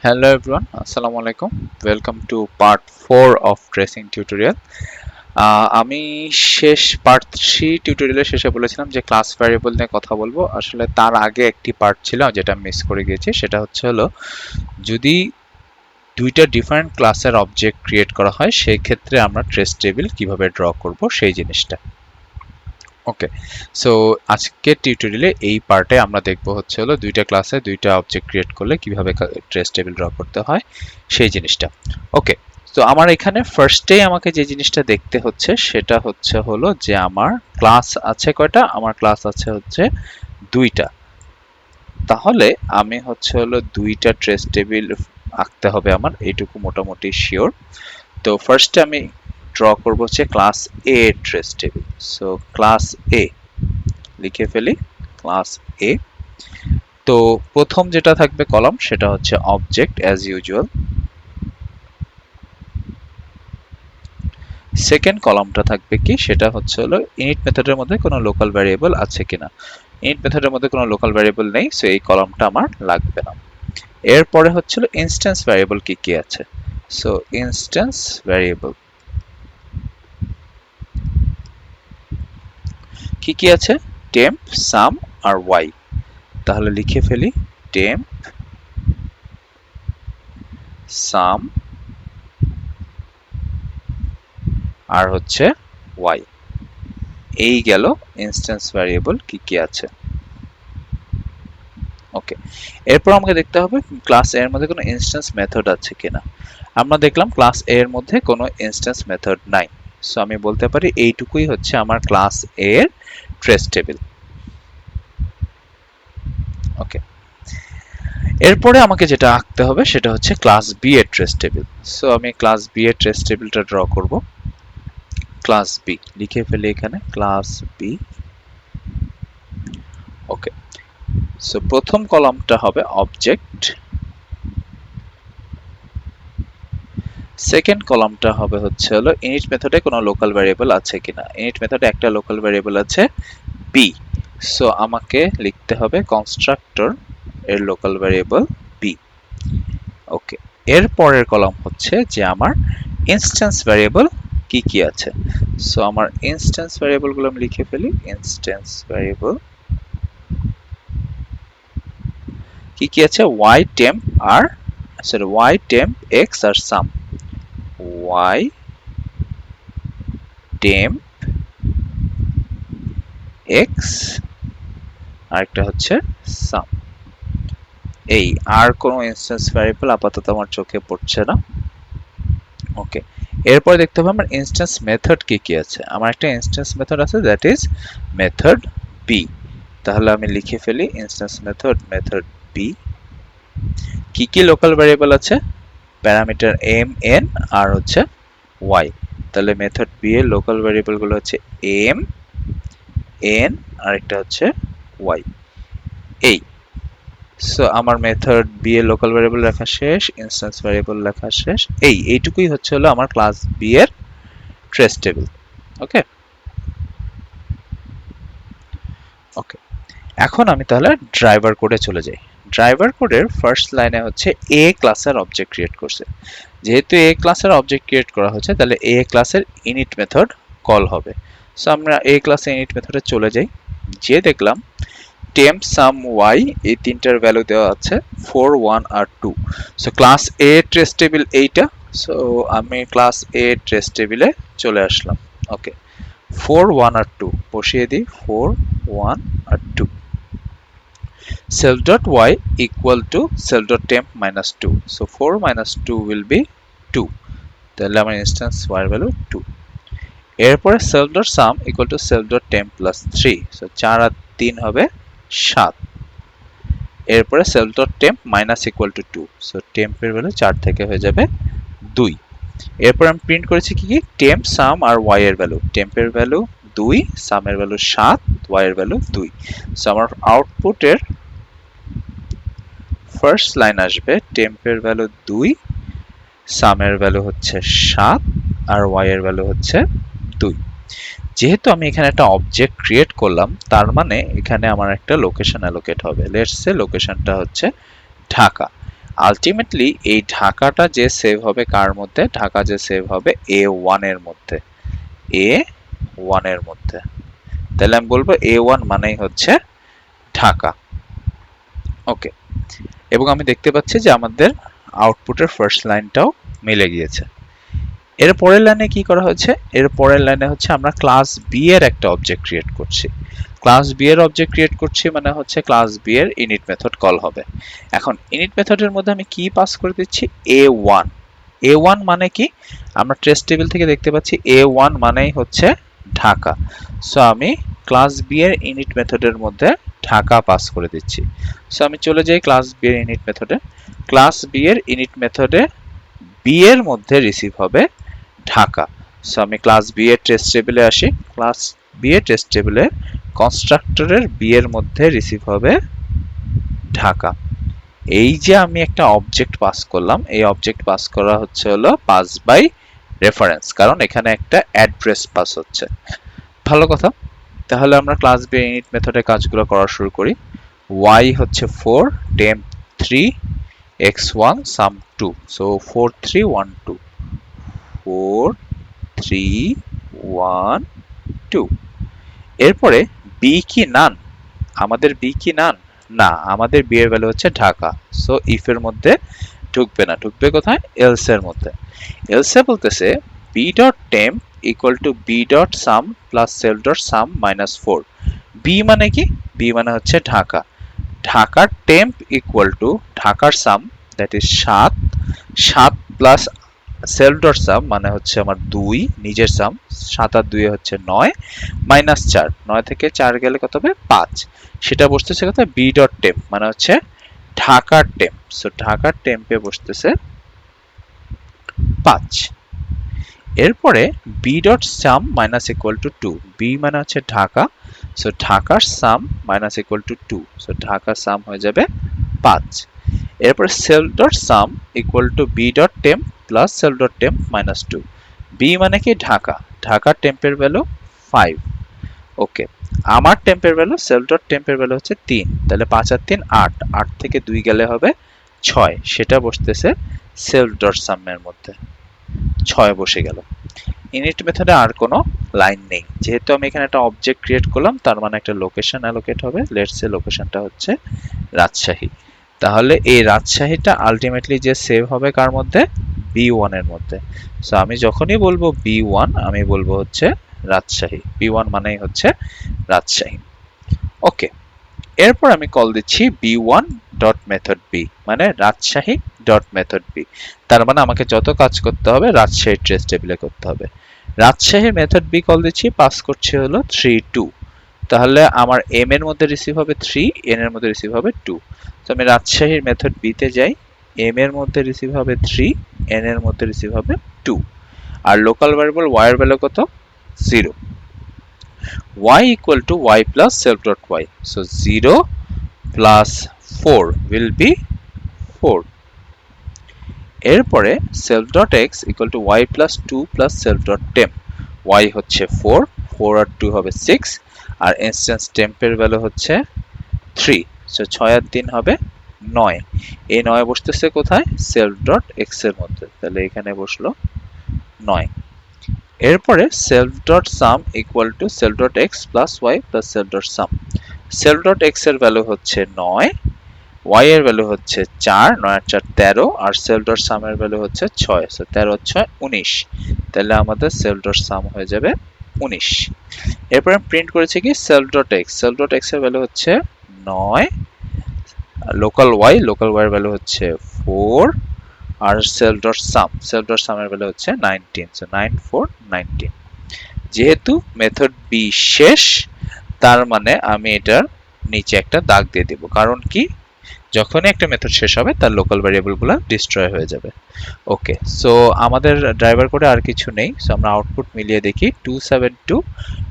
Hello everyone, Assalamu alaikum. Welcome to part 4 of tracing tutorial. আমি part 3 টিউটোরিয়ালের শেষে বলেছিলাম যে ক্লাস ভ্যারিয়েবল নিয়ে কথা বলবো। আসলে তার আগে একটি পার্ট ছিল যেটা মিস করে গিয়েছি, সেটা হলো যদি দুইটা ডিফারেন্ট ক্লাসের অবজেক্ট ক্রিয়েট করা হয় সেই ক্ষেত্রে আমরা ট্রেস টেবিল কিভাবে ড্র করব সেই জিনিসটা। ওকে, সো আজকের টিউটোরিয়ালে এই পার্টে আমরা দেখব দুইটা ক্লাসে দুইটা অবজেক্ট ক্রিয়েট করলে কিভাবে ট্রেস টেবিল ড্র করতে হয় সেই জিনিসটা। ওকে, তো আমার এখানে ফার্স্টেই আমাকে যে জিনিসটা দেখতে হচ্ছে সেটা হলো যে আমার ক্লাস আছে কয়টা। আমার ক্লাস আছে দুইটা। তাহলে আমি দুইটা ট্রেস টেবিল আঁকতে হবে আমার, এইটুকু মোটামুটি শিওর। তো ফার্স্টে আমি ড্র করব ক্লাস এ ট্রেস টেবিল। সো ক্লাস এ লিখে ফেলি, ক্লাস এ। তো প্রথম যেটা থাকবে কলাম সেটা হচ্ছে অবজেক্ট অ্যাজ ইউজুয়াল। সেকেন্ড কলামটা থাকবে কি, সেটা হলো ইনিট মেথডের মধ্যে কোনো লোকাল ভ্যারিয়েবল আছে কিনা। ইনিট মেথডের মধ্যে কোনো লোকাল ভ্যারিয়েবল নেই, সো এই কলামটা আমার লাগবে না। এরপরে ইনস্ট্যান্স ভ্যারিয়েবল কি কি আছে। সো ইনস্ট্যান্স ভ্যারিয়েবল কি কি আছে, টেম্প, সাম আর ওয়াই। তাহলে লিখে ফেলি টেম্প, সাম আর ওয়াই। এই গেল ইনস্ট্যান্স ভ্যারিয়েবল কি কি আছে। ওকে, এরপর আমাকে দেখতে হবে ক্লাস এ এর মধ্যে কোনো ইনস্ট্যান্স মেথড আছে কিনা। আমরা দেখলাম ক্লাস এ এর মধ্যে কোনো ইনস্ট্যান্স মেথড নাই, সো আমি বলতে পারি এইটুকুই হচ্ছে আমার ক্লাস এ এর ট্রেস টেবিল। ওকে, এরপরে আমাকে যেটা আঁকতে হবে সেটা হচ্ছে ক্লাস বি এর ট্রেস টেবিল। সো আমি ক্লাস বি এর ট্রেস টেবিলটা ড্র করব। ক্লাস বি লিখে ফেলি এখানে, ক্লাস বি। ওকে, সো প্রথম কলামটা হবে অবজেক্ট, সেকেন্ড কলামটা হবে ইনিট মেথডে কোনো লোকাল ভ্যারিয়েবল আছে কিনা। ইনিট মেথডে একটা লোকাল ভ্যারিয়েবল আছে বি, সো আমাকে লিখতে হবে কনস্ট্রাক্টর এর লোকাল ভ্যারিয়েবল বি। ওকে, এর পরের কলাম হচ্ছে যে আমার ইনস্ট্যান্স ভ্যারিয়েবল কি কি আছে। সো আমার ইনস্ট্যান্স ভ্যারিয়েবল গুলো আমি লিখে ফেলি, ইনস্ট্যান্স ভ্যারিয়েবল কি কি আছে, ওয়াই টেম্প আর সরি ওয়াই টেম্প এক্স আর সাম। ওয়াই টেম্প এক্স আরেকটা হচ্ছে সাম। এই আর কোনো ইনস্ট্যান্স ভ্যারিয়েবল আপাতত আমার চোখে পড়ছে না। ওকে, এরপর দেখতে হবে আমার ইনস্ট্যান্স মেথড কি কি আছে। আমার একটা ইনস্ট্যান্স মেথড আছে, দ্যাট ইজ মেথড বি। তাহলে আমি লিখে ফেলি ইনস্ট্যান্স মেথড, মেথড বি। কি কি লোকাল ভ্যারিয়েবল আছে, প্যারামিটার এম, এন আর ওয়াই। তাহলে মেথড বি এর লোকাল ভ্যারিয়েবল গুলো হচ্ছে এম, এন আর একটা ওয়াই। এই সো আমার মেথড বি এর লোকাল ভ্যারিয়েবল লেখা শেষ, ইনস্ট্যান্স ভ্যারিয়েবল লেখা শেষ। এইটুকুই হলো আমার ক্লাস বি এর ট্রেস টেবিল। ওকে ওকে, এখন আমি তাহলে ড্রাইভার কোডে চলে যাই। ড্রাইভার কোডের ফার্স্ট লাইনে এ ক্লাসের অবজেক্ট ক্রিয়েট করছে। যেহেতু এ ক্লাসের অবজেক্ট ক্রিয়েট করা হচ্ছে, তাহলে এ ক্লাসের ইনিট মেথড কল হবে। সো আমরা এ ক্লাসের ইনিট মেথডে চলে যাই, যে দেখলাম টেম্প, সাম, ওয়াই এই তিনটার ভ্যালু দেওয়া আছে 4, 1 আর 2। সো ক্লাস এ ট্রেস টেবিল এইটা। সো আমি ক্লাস এ ট্রেস টেবিলে চলে আসলাম। ওকে, 4, 1 আর 2 বসিয়ে দিই, 4, 1 আর 2। self dot y equal to self dot temp minus 2. So 4 minus 2 will be 2. তাহলে আমার ইনস্ট্যান্স y এর ভ্যালু 2। এরপরে self dot sum equal to self dot temp plus 3. So 4 আর 3 হবে 7। এরপরে self dot temp minus equal to 2. So temp এর value 4 থেকে হয়ে যাবে 2। এরপর আমি প্রিন্ট করেছি কি কি, temp, sum আর y এর ভ্যালু। temp এর ভ্যালু 2, sum এর ভ্যালু 7, y এর ভ্যালু 2। সো আমার আউটপুটের ফার্স্ট লাইন আসবে temp এর ভ্যালু 2, sum এর ভ্যালু 7 আর y এর ভ্যালু 2। যেহেতু আমি এখানে একটা অবজেক্ট ক্রিয়েট করলাম, তার মানে এখানে আমার একটা লোকেশন অ্যালোকেট হবে। লেটস সে লোকেশনটা ঢাকা। আলটিমেটলি এই ঢাকাটা যে সেভ হবে কার মধ্যে, ঢাকা যে সেভ হবে A1 এর মধ্যে, A1 এর মধ্যে। তাহলে আমি বলবো A1 মানেই হচ্ছে ঢাকা। ওকে, এবং আমি দেখতে পাচ্ছি যে আমাদের আউটপুটের ফার্স্ট লাইনটাও মিলে গিয়েছে। এর পরের লাইনে কি করা হয়েছে, এর পরের লাইনে হচ্ছে আমরা ক্লাস বি এর একটা অবজেক্ট ক্রিয়েট করছি। ক্লাস বি এর অবজেক্ট ক্রিয়েট করছি মানে হচ্ছে ক্লাস বি এর ইনিট মেথড কল হবে। এখন ইনিট মেথডের মধ্যে আমি কি পাস করে দিচ্ছি, A1। A1 মানে কি, আমরা ট্রেস টেবিল থেকে দেখতে পাচ্ছি A1 মানেই হচ্ছে ঢাকা। সো আমি ক্লাস বি এর ইনিট মেথডের মধ্যে ঢাকা পাস করে দিচ্ছি। সো আমি চলে যাই ক্লাস বি এর ইনিট মেথডে। ক্লাস বি এর ইনিট মেথডে বি এর মধ্যে রিসিভ হবে ঢাকা। সো আমি ক্লাস বি এর টেস্ট টেবিলে আসি। ক্লাস বি এর টেস্ট টেবিলে কনস্ট্রাক্টরের বি এর মধ্যে রিসিভ হবে ঢাকা। এই যে আমি একটা অবজেক্ট পাস করলাম, এই অবজেক্ট পাস করা হচ্ছে হলো পাস বাই রেফারেন্স, কারণ এখানে একটা অ্যাড্রেস পাস হচ্ছে। ভালো কথা। তাহলে আমরা ক্লাস বি ইনিট মেথডে কাজগুলো করা শুরু করি। y হচ্ছে 4, temp 3, x1 sum 2, so 4 3 1 2, 4 3 1 2। এরপরে b কি নান, আমাদের b কি নান, না, আমাদের b এর ভ্যালু হচ্ছে ঢাকা। সো ইফ এর মধ্যে ঢুকবে না, ঢুকবে কোথায়, এলস এর মধ্যে। এলস এ বলতেছে b dot temp equal to b dot some plus self dot sum minus 4। b মানে কি, b মানে হচ্ছে ঢাকা। ঢাকার টেম্প ইকুয়াল টু ঢাকার sum, that is 7, 7 plus self dot sum মানে হচ্ছে আমার 2 নিজের সাম, 7 আর 2 হচ্ছে 9, মাইনাস 4, 9 থেকে 4 গেলে কত হবে 5। সেটা বসতেছে কত, বি ডট টেম্প মানে হচ্ছে ঢাকার টেম্প। সো ঢাকার টেম্পে বসতেছে 5। এরপরে B dot sum minus equal to 2, B মানে হচ্ছে ঢাকা। সো ঢাকার sum minus equal to 2, so ঢাকার সাম হয়ে যাবে 5। এরপর self dot sum equal to B dot temp plus self dot temp minus 2। B মানে কি ঢাকা, ঢাকার টেম্পের ভ্যালু 5। ওকে, আমার টেম্পের ভ্যালু, সেলফ ডট টেম্পের ভ্যালু হচ্ছে 3, তাহলে 5 আর 3 8, 8 থেকে 2 গেলে হবে 6, সেটা বসতেছে সেলফ ডট সামের মধ্যে, 6 বসে গেল। ইনিট মেথডে আর কোনো লাইন নেই, যেহেতু আমি এখানে একটা অবজেক্ট ক্রিয়েট করলাম, তার মানে একটা লোকেশন অ্যালোকেট হবে। লেটস সে লোকেশনটা হচ্ছে রাজশাহী। তাহলে এই রাজশাহীটা আলটিমেটলি যে সেভ হবে কার মধ্যে, B1 এর মধ্যে। সো আমি যখনই বলবো B1 আমি বলবো হচ্ছে রাজশাহী, B1 মানেই হচ্ছে রাজশাহী। ওকে, এরপর আমি কল দিচ্ছি B1 ডট মেথড বি, মানে রাজশাহী ডট মেথড বি। তার মানে আমাকে যত কাজ করতে হবে রাজশাহী ট্রেস টেবিলে করতে হবে। রাজশাহী মেথড বি কল দিচ্ছি, পাস করছে হলো 3 2। তাহলে আমার এম এর মধ্যে রিসিভ হবে 3, এন এর মধ্যে রিসিভ হবে 2। তো আমি রাজশাহীর মেথড বি তে যাই, এম এর মধ্যে রিসিভ হবে 3, এন এর মধ্যে রিসিভ হবে 2। আর লোকাল ভ্যারিয়েবল y এর ভ্যালু কত, 0। y equal to y plus self dot y, so 0 plus 4 will be 4। এরপরে self dot x equal to y plus 2 plus self dot temp, y হচ্ছে 4, 4 আর 2 হবে 6, আর instance টেম্পের value হচ্ছে 3, so 6 আর 3 হবে 9। এই 9 বসতেছে কোথায়, self dot x এর মধ্যে, তাহলে এখানে বসলো 9। এরপরে self dot sum equal to self dot x plus y plus self dot sum, self dot x এর ভ্যালু হচ্ছে 9, y এর ভ্যালু হচ্ছে 4, 9 আর 4 13, আর self dot sum এর ভ্যালু হচ্ছে 6, সো 13 6 19। তাহলে আমাদের self dot sum হয়ে যাবে 19। এরপর আমি প্রিন্ট করেছি কি self dot x, self dot x এর ভ্যালু হচ্ছে 9, লোকাল y এর ভ্যালু হচ্ছে 4, আর self dot sum এর ভ্যালু হচ্ছে 19, সো 9 4 19। যেহেতু মেথড বি শেষ, তার মানে আমি এটার নিচে একটা দাগ দিয়ে দেব, কারণ কি, যখনই একটা মেথড শেষ হবে তার লোকাল ভ্যারিয়েবল গুলো ডিস্ট্রয় হয়ে যাবে। ওকে, সো আমাদের ড্রাইভার কোডে আর কিছু নেই। সো আমরা আউটপুট মিলিয়ে দেখি 272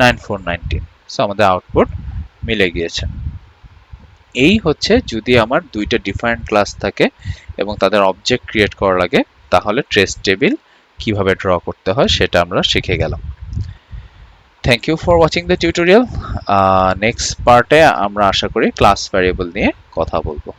94 19, সো আমাদের আউটপুট মিলে গিয়েছে। এই হচ্ছে যদি আমার দুইটা ডিফারেন্ট ক্লাস থাকে এবং তাদের অবজেক্ট ক্রিয়েট করা লাগে, তাহলে ট্রেস টেবিল কিভাবে ড্র করতে হয় সেটা আমরা শিখে গেলাম। Thank you for watching the tutorial. Next পার্টে আমরা আশা করি ক্লাস ভ্যারিয়েবল নিয়ে কথা বলবো।